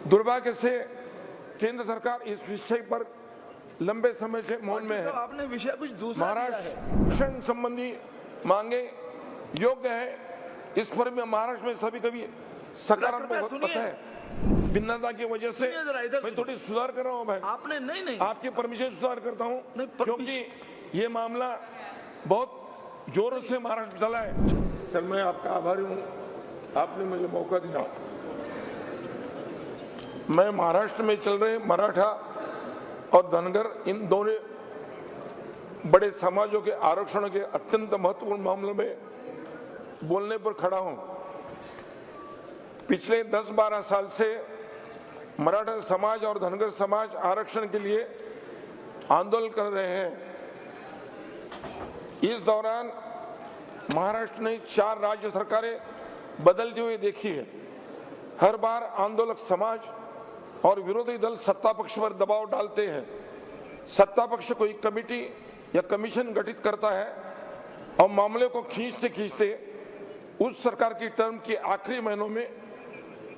दुर्भाग्य से केंद्र सरकार इस विषय पर लंबे समय से मौन में है। आपने विषय कुछ दूसरा महाराष्ट्र आरक्षण संबंधी मांगे योग्य है, इस पर भी महाराष्ट्र में सभी कभी सकारात्मक पता है। भिन्नता की वजह से मैं थोड़ी सुधार कर रहा हूँ भाई। आपने नहीं आपके परमिशन सुधार करता हूँ क्योंकि ये मामला बहुत जोरों से महाराष्ट्र चला है। सर मैं आपका आभारी हूँ, आपने मुझे मौका दिया। मैं महाराष्ट्र में चल रहे मराठा और धनगर इन दोनों बड़े समाजों के आरक्षण के अत्यंत महत्वपूर्ण मामलों में बोलने पर खड़ा हूं। पिछले 10-12 साल से मराठा समाज और धनगर समाज आरक्षण के लिए आंदोलन कर रहे हैं। इस दौरान महाराष्ट्र ने 4 राज्य सरकारें बदलते हुए देखी है। हर बार आंदोलक समाज और विरोधी दल सत्ता पक्ष पर दबाव डालते हैं। सत्ता पक्ष कोई कमेटी या कमीशन गठित करता है और मामले को खींचते खींचते उस सरकार की टर्म के आखिरी महीनों में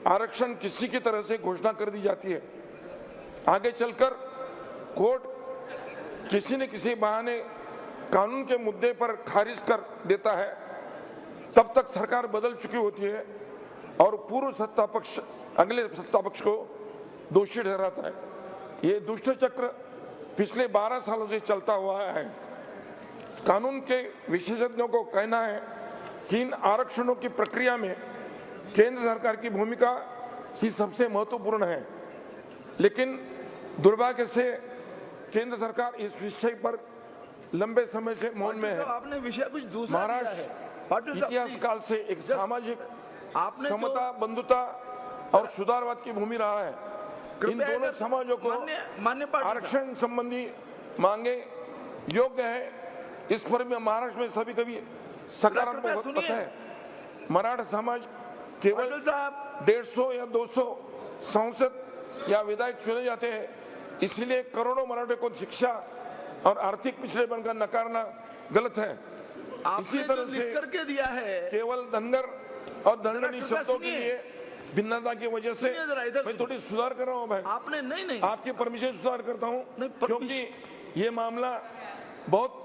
आरक्षण किसी की तरह से घोषणा कर दी जाती है। आगे चलकर कोर्ट किसी न किसी बहाने कानून के मुद्दे पर खारिज कर देता है। तब तक सरकार बदल चुकी होती है और पूर्व सत्ता पक्ष अगले सत्ता पक्ष को दोषी ठहराता है। ये दुष्ट चक्र पिछले 12 सालों से चलता हुआ है। कानून के विशेषज्ञों को कहना है कि इन आरक्षणों की प्रक्रिया में केंद्र सरकार की भूमिका ही सबसे महत्वपूर्ण है, लेकिन दुर्भाग्य से केंद्र सरकार इस विषय पर लंबे समय से मौन में है। आपने विषय कुछ दूसरा महाराष्ट्र इतिहास काल से एक सामाजिक समता, बंधुता और सुधारवाद की भूमि रहा है। इन दोनों समाजों को आरक्षण संबंधी मांगे योग्य है, इस पर भी महाराष्ट्र में सभी कभी सकारात्मक पता है। मराठा समाज केवल 150 या 200 सांसद या विधायक चुने जाते हैं, इसलिए करोड़ों मराठे को शिक्षा और आर्थिक पिछड़ेपन का नकारना गलत है। इसी तरह से करके दिया है केवल धनगर और धनगरी शब्दों के लिए भिन्नता की वजह से मैं थोड़ी सुधार कर रहा हूँ भाई। आपने नहीं आपके परमिशन सुधार करता हूँ क्योंकि ये मामला बहुत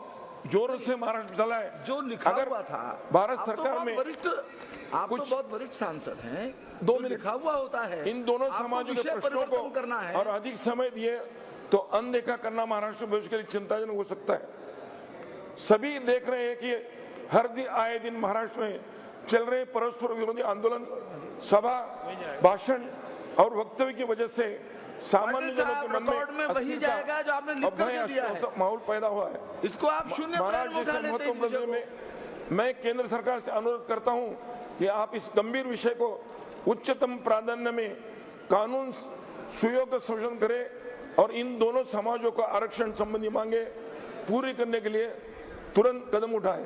जोरों से महाराष्ट्र चला है। जो लिखा हुआ था भारत सरकार में आप तो बहुत वरिष्ठ सांसद हैं, 2 मिनट लिखा हुआ होता है। इन दोनों समाजों के प्रश्नों को करना है और अधिक समय दिए तो अनदेखा करना महाराष्ट्र भविष्य के लिए चिंताजनक हो सकता है। सभी देख रहे हैं कि हर दिन आए दिन महाराष्ट्र में चल रहे परस्पर विरोधी आंदोलन, सभा, भाषण और वक्तव्य की वजह से सामान्य जनों के मन में वही जाएगा जो आपने लिख कर दिया है। माहौल पैदा हुआ है। इसको आप शून्य में मैं केंद्र सरकार से अनुरोध करता हूं कि आप इस गंभीर विषय को उच्चतम प्राधान्य में कानून सुयोग्य संशोधन करें और इन दोनों समाजों को आरक्षण संबंधी मांगे पूरी करने के लिए तुरंत कदम उठाए।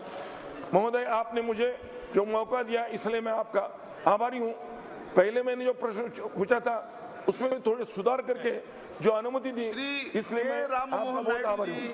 महोदय, आपने मुझे जो मौका दिया इसलिए मैं आपका आभारी हूं। पहले मैंने जो प्रश्न पूछा था उसमें थोड़े सुधार करके जो अनुमति दी, इसलिए मैं आपका बहुत आभारी हूं।